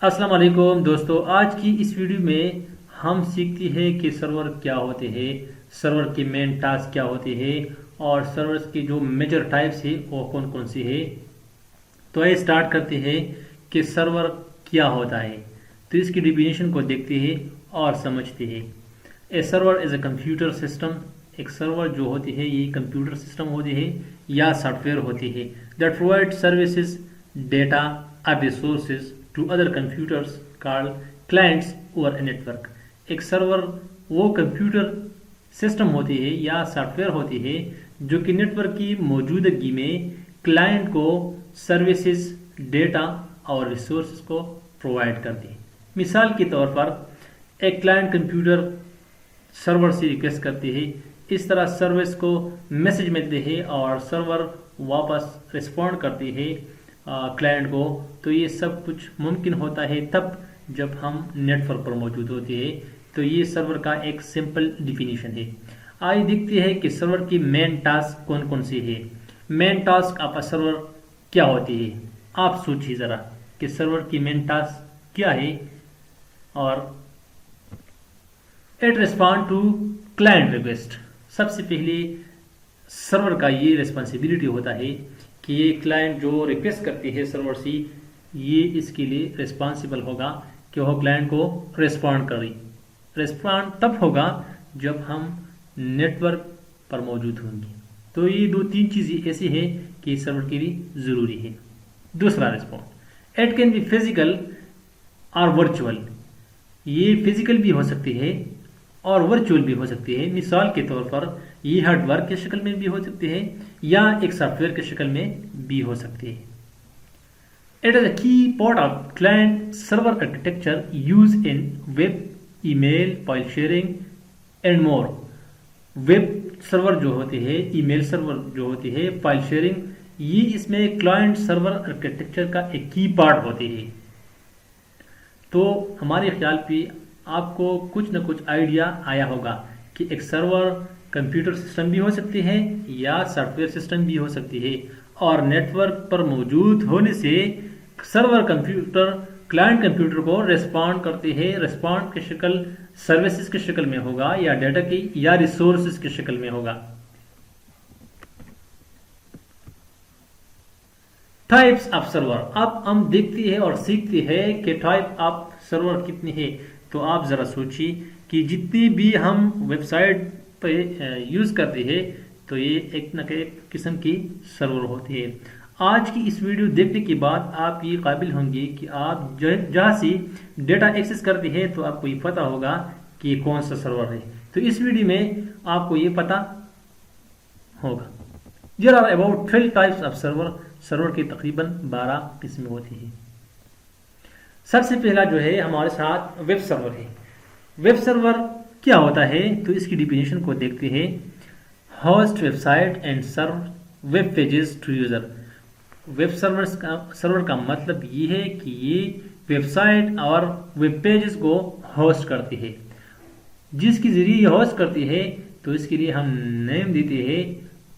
السلام علیکم دوستو، آج کی اس ویڈیو میں ہم سیکھتے ہیں کہ سرور کیا ہوتے ہیں، سرور کی مین ٹاسک کیا ہوتے ہیں اور سرورز کی جو میجر ٹائپس ہیں وہ کون کون سی ہے۔ تو یہ سٹارٹ کرتے ہیں کہ سرور کیا ہوتا ہے، تو اس کی ڈیفینیشن کو دیکھتے ہیں اور سمجھتے ہیں۔ اے سرور از اے کمپیوٹر سسٹم، ایک سرور جو ہوتی ہے یہ کمپیوٹر سسٹم ہوتی ہے یا سافٹ ویئر ہوتی ہے دیٹ پرووائڈ سروسز، ڈیٹا اور resources to other computers called clients over a network۔ ایک سرور وہ کمپیوٹر سسٹم ہوتی ہے یا سافٹ ویئر ہوتی ہے جو کہ نیٹ ورک کی موجودگی میں کلائنٹ کو سروسز، ڈیٹا اور ریسورسز کو پرووائڈ کرتی ہے۔ مثال کے طور پر ایک کلائنٹ کمپیوٹر سرور سے ریکویسٹ کرتی ہے، اس طرح سروس کو میسج ملتے ہیں اور سرور واپس رسپونڈ کرتی ہے کلائنٹ کو۔ تو یہ سب کچھ ممکن ہوتا ہے تب جب ہم نیٹ ورک پر موجود ہوتے ہیں۔ تو یہ سرور کا ایک سمپل ڈیفینیشن ہے۔ آئیے دیکھتے ہیں کہ سرور کی مین ٹاسک کون کون سی ہے۔ مین ٹاسک آف اے سرور کیا ہوتی ہے؟ آپ سوچیے ذرا کہ سرور کی مین ٹاسک کیا ہے۔ اور it respond to client request. سب سے پہلے سرور کا یہ ریسپانسبلٹی ہوتا ہے کہ یہ کلائنٹ جو ریکویسٹ کرتی ہے سرور سے، یہ اس کے لیے ریسپانسبل ہوگا کہ وہ کلائنٹ کو ریسپونڈ کرے۔ ریسپونڈ تب ہوگا جب ہم نیٹ ورک پر موجود ہوں گے۔ تو یہ دو تین چیزیں ایسی ہیں کہ سرور کے لیے ضروری ہے۔ دوسرا respond, it can be physical اور ورچوئل۔ یہ فزیکل بھی ہو سکتی ہے اور ورچوئل بھی ہو سکتی ہے۔ مثال کے طور پر یہ ہارڈ ورک کی شکل میں بھی ہو سکتی ہے یا ایک سافٹ ویئر کی شکل میں بھی ہو سکتی ہے۔ It is a key part of client server architecture used in web, email, file sharing and more۔ Web server جو ہوتے ہیں، ای میل سرور جو ہوتی ہے، فائل شیئرنگ، یہ اس میں کلائنٹ سرور آرکیٹیکچر کا ایک کی پارٹ ہوتی ہے۔ تو ہمارے خیال پہ آپ کو کچھ نہ کچھ آئیڈیا آیا ہوگا کہ ایک سرور کمپیوٹر سسٹم بھی ہو سکتی ہے یا سافٹ ویئر سسٹم بھی ہو سکتی ہے، اور نیٹ ورک پر موجود ہونے سے سرور کمپیوٹر کلائنٹ کمپیوٹر کو ریسپونڈ کرتے ہیں۔ ریسپونڈ کی شکل سروسز کی شکل میں ہوگا یا ڈیٹا کی یا ریسورسز کی شکل میں ہوگا۔ ٹائپس آف سرور، اب ہم دیکھتے ہیں اور سیکھتے ہیں کہ ٹائپ آف سرور کتنی ہے۔ تو آپ ذرا سوچیے کہ جتنی بھی ہم ویب سائٹ پہ یوز کرتے ہیں تو یہ ایک نہ ایک قسم کی سرور ہوتی ہے۔ آج کی اس ویڈیو دیکھنے کے بعد آپ یہ قابل ہوں گے کہ آپ جہاں سے ڈیٹا ایکسس کرتے ہیں تو آپ کو یہ پتہ ہوگا کہ یہ کون سا سرور ہے۔ تو اس ویڈیو میں آپ کو یہ پتہ ہوگا۔ There are about 12 types of server۔ سرور کی تقریباً 12 قسمیں ہوتی ہیں۔ سب سے پہلا جو ہے ہمارے ساتھ ویب سرور ہے۔ ویب سرور کیا ہوتا ہے؟ تو اس کی ڈیفینیشن کو دیکھتے ہیں۔ Host website and serve web pages to user. Web server کا مطلب یہ ہے کہ یہ ویب سائٹ اور ویب پیجز کو ہوسٹ کرتی ہے۔ جس کے ذریعے یہ ہوسٹ کرتی ہے تو اس کے لیے ہم نیم دیتے ہیں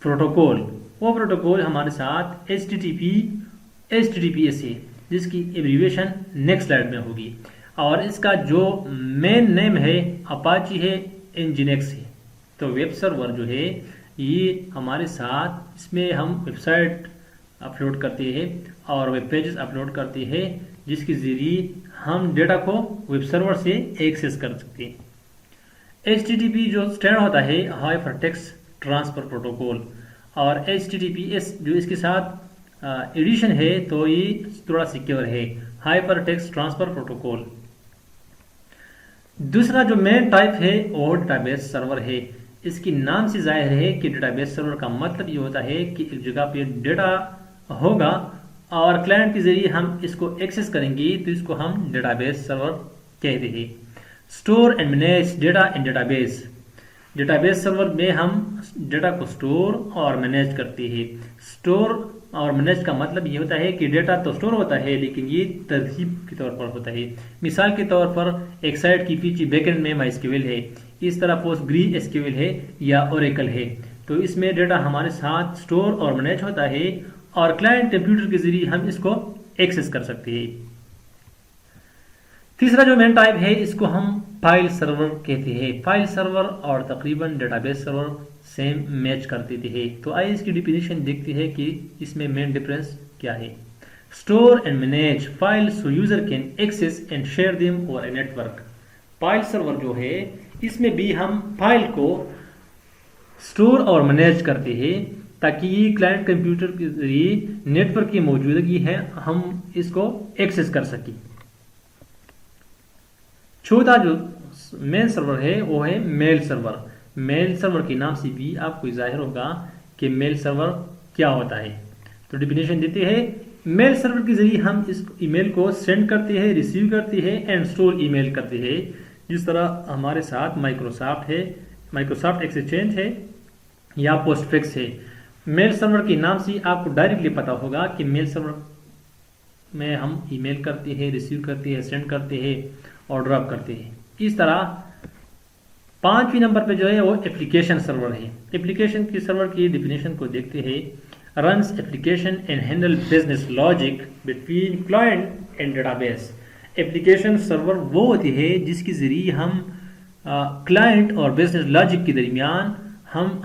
پروٹوکول۔ وہ پروٹوکول ہمارے ساتھ HTTPS ہے، جس کی ایبریویشن نیکسٹ سلائیڈ میں ہوگی، اور اس کا جو مین نیم ہے اپاچی ہے، انجینکس ہے۔ تو ویب سرور جو ہے یہ ہمارے ساتھ، اس میں ہم ویب سائٹ اپلوڈ کرتے ہیں اور ویب پیجز اپلوڈ کرتے ہیں، جس کے ذریعے ہم ڈیٹا کو ویب سرور سے ایکسیس کر سکتے ہیں۔ HTTP جو اسٹینڈ ہوتا ہے ہائپر ٹیکسٹ ٹرانسفر پروٹوکول، اور HTTPS جو اس کے ساتھ ایڈیشن ہے تو یہ تھوڑا سیکیور ہے، ہائپر ٹیکسٹ ٹرانسفر پروٹوکول۔ دوسرا جو مین ٹائپ ہے وہ ڈیٹا بیس سرور ہے۔ اس کی نام سے ظاہر ہے کہ ڈیٹا بیس سرور کا مطلب یہ ہوتا ہے کہ ایک جگہ پہ ڈیٹا ہوگا اور کلائنٹ کے ذریعے ہم اس کو ایکسس کریں گے تو اس کو ہم ڈیٹا بیس سرور کہتے ہیں۔ Store and manage data in database. Database server میں ہم ڈیٹا کو اسٹور اور مینیج کرتے ہیں۔ اسٹور اور مینیج کا مطلب یہ ہوتا ہے کہ ڈیٹا تو اسٹور ہوتا ہے لیکن یہ ترتیب کے طور پر ہوتا ہے۔ مثال کے طور پر ایک سائٹ کی پیچھے بیک اینڈ میں مائی SQL ہے، اس طرح پوسٹ گری SQL ہے یا اوریکل ہے۔ تو اس میں ڈیٹا ہمارے ساتھ اسٹور اور مینیج ہوتا ہے اور کلائنٹ کمپیوٹر کے ذریعے ہم اس کو ایکسس کر سکتے ہیں۔ तीसरा जो मेन टाइप है इसको हम फाइल सर्वर कहते हैं। फाइल सर्वर और तकरीबन डेटाबेस सर्वर सेम मैच करते थे। तो आइए इसकी डिफिनेशन देखते हैं कि इसमें मेन डिफरेंस क्या है। Store and manage file so user can access and share them over a network. File server जो है इसमें भी हम फाइल को स्टोर और मैनेज करते हैं ताकि ये क्लाइंट कंप्यूटर के जरिए नेटवर्क की मौजूदगी है हम इसको एक्सेस कर सकें। चौथा जो मेल सर्वर है वो है मेल सर्वर। मेल सर्वर के नाम से भी आपको जाहिर होगा कि मेल सर्वर क्या होता है। तो डिफिनेशन देते हैं, मेल सर्वर के जरिए हम इस ईमेल को सेंड करते हैं, रिसीव करते हैं एंड स्टोर ईमेल करते हैं। जिस तरह हमारे साथ माइक्रोसॉफ्ट है, माइक्रोसॉफ्ट एक्सचेंज है या पोस्टफिक्स है। मेल सर्वर के नाम से आपको डायरेक्टली पता होगा कि मेल सर्वर में हम ईमेल करते हैं, रिसीव करते हैं, सेंड करते हैं और ड्रॉप करते हैं। इस तरह पांचवी नंबर पे जो है वो एप्लीकेशन सर्वर है। एप्लीकेशन की सर्वर की डिफिनेशन को देखते हैं, runs application and handle business logic between client and database. Application server वो होती है जिसके जरिए हम क्लाइंट और बिजनेस लॉजिक के दरमियान हम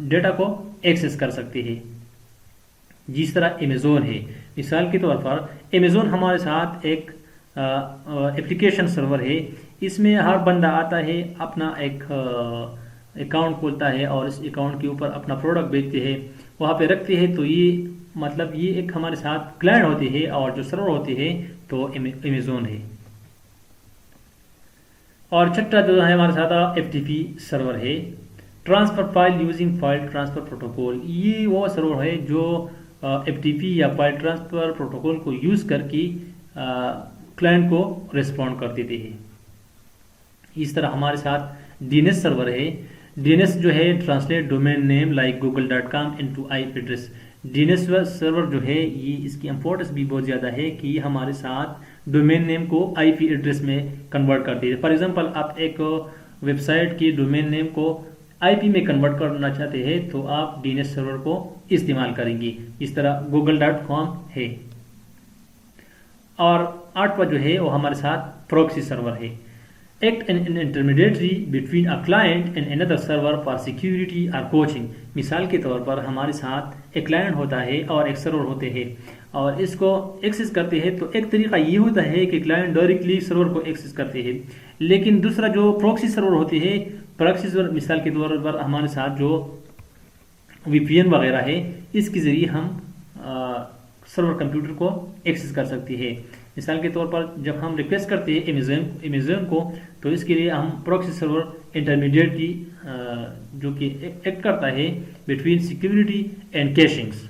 डेटा को एक्सेस कर सकते हैं। जिस तरह अमेज़ोन है, मिसाल के तौर पर अमेज़ोन हमारे साथ एक एप्लीकेशन सर्वर है। इसमें हर बंदा आता है, अपना एक अकाउंट खोलता है और इस अकाउंट के ऊपर अपना प्रोडक्ट बेचते हैं, वहाँ पे रखते हैं। तो ये मतलब ये एक हमारे साथ क्लाइंट होते हैं और जो सर्वर होते हैं तो अमेज़ोन है। और छठा जो है हमारे साथ एफटीपी सर्वर है, transfer file using file transfer protocol. ये वो सर्वर है जो एफटीपी या फाइल ट्रांसफर प्रोटोकॉल को यूज करके क्लाइंट को रिस्पॉन्ड कर देते हैं। इस तरह हमारे साथ डीएनएस सर्वर है। डीएनएस जो है translate domain name like google.com into IP address. DNS server जो है ये इसकी इंपॉर्टेंस भी बहुत ज़्यादा है कि हमारे साथ डोमेन नेम को आईपी एड्रेस में कन्वर्ट करती है। फॉर एग्जांपल आप एक वेबसाइट की डोमेन नेम को आईपी में कन्वर्ट करना चाहते हैं तो आप डीएनएस सर्वर को इस्तेमाल करेंगे। इस तरह google.com है। और आठवां जो है वो हमारे साथ प्रॉक्सी सर्वर है, act an intermediary between a client and another server for security और कोचिंग। मिसाल के तौर पर हमारे साथ एक क्लाइंट होता है और एक सर्वर होते हैं और इसको एक्सेस करते हैं। तो एक तरीका ये होता है कि क्लाइंट डायरेक्टली सर्वर को एक्सेस करते हैं, लेकिन दूसरा जो प्रॉक्सी सर्वर होते हैं, प्रॉक्सी सर्वर मिसाल के तौर पर हमारे साथ जो वीपीएन वगैरह है इसके जरिए हम सर्वर कंप्यूटर को एक्सेस कर सकती है। मिसाल के तौर पर जब हम रिक्वेस्ट करते हैं अमेज़न को तो इसके लिए हम प्रॉक्सी सर्वर इंटरमीडिएट की जो कि एक्ट करता है बिटवीन सिक्योरिटी एंड कैशिंग्स।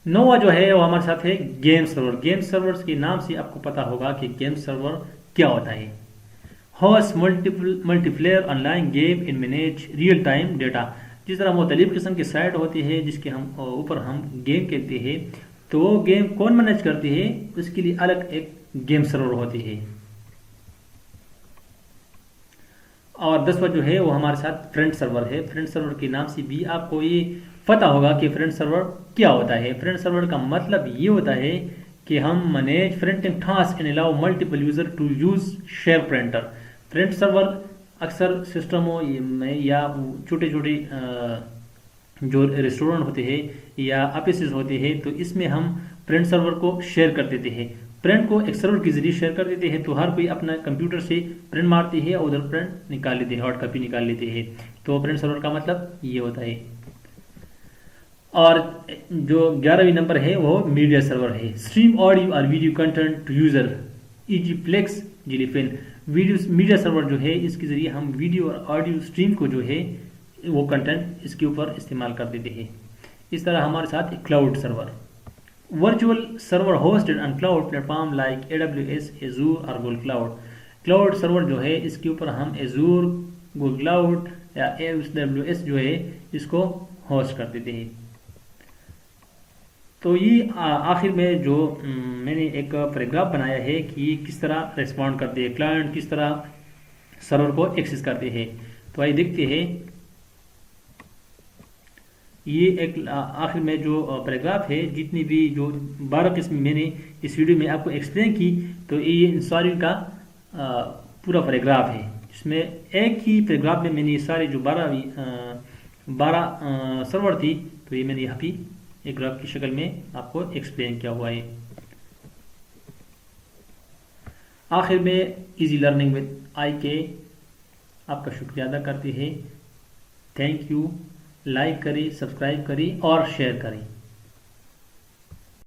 नौवां जो है वो हमारे साथ है गेम सर्वर। गेम सर्वर्स के नाम से आपको पता होगा कि गेम सर्वर क्या होता है। Host multiplayer online game in manage real time data. जिस तरह मुख्तलिफ किस्म की साइट होती है जिसके हम ऊपर हम गेम खेलते हैं, तो वो गेम कौन मैनेज करती है उसके लिए अलग एक गेम सर्वर होती है। और 10वां जो है वो हमारे साथ फ्रेंड सर्वर है। फ्रेंड सर्वर के नाम से भी आपको ये पता होगा कि फ्रेंड सर्वर क्या होता है। फ्रेंड सर्वर का मतलब ये होता है कि हम manage printing task and allow multiple user to use share printer. Print server अक्सर सिस्टमों में या छोटे छोटे जो रेस्टोरेंट होते हैं या ऑफिसेज होते हैं तो इसमें हम फ्रेंड सर्वर को शेयर कर देते हैं। प्रिंट को एक सर्वर के जरिए शेयर कर देते हैं तो हर कोई अपना कंप्यूटर से प्रिंट मारते हैं और उधर प्रिंट निकाल लेते हैं, हार्ड कॉपी निकाल लेते हैं। तो प्रिंट सर्वर का मतलब ये होता है। और जो 11वीं नंबर है वो मीडिया सर्वर है। स्ट्रीम ऑडियो और video content to user eg Plex Jellyfin. Video media server जो है इसके जरिए हम वीडियो और ऑडियो स्ट्रीम को जो है वो कंटेंट इसके ऊपर इस्तेमाल कर देते हैं। इस तरह हमारे साथ cloud server, virtual server hosted on cloud platform like AWS, Azure और गूगल क्लाउड। क्लाउड सर्वर जो है इसके ऊपर हम एजूर, गूगल क्लाउड या AWS जो है इसको होस्ट कर देते हैं। तो ये आखिर में जो मैंने एक पैराग्राफ बनाया है कि किस तरह रिस्पॉन्ड करते हैं क्लाइंट, किस तरह सर्वर को एक्सेस करते हैं। तो आइए देखते हैं। یہ ایک آخر میں جو پیراگراف ہے، جتنی بھی جو 12 قسم میں نے اس ویڈیو میں آپ کو ایکسپلین کی، تو یہ ان ساری کا پورا پیراگراف ہے، جس میں ایک ہی پیراگراف میں نے یہ سارے جو 12 سرور تھی، تو یہ میں نے یہاں پہ ایک گراف کی شکل میں آپ کو ایکسپلین کیا ہوا ہے۔ آخر میں ایزی لرننگ وتھ آئی کے آپ کا شکریہ ادا کرتے ہیں۔ تھینک یو، لائک کریں، سبسکرائب کریں اور شیئر کریں۔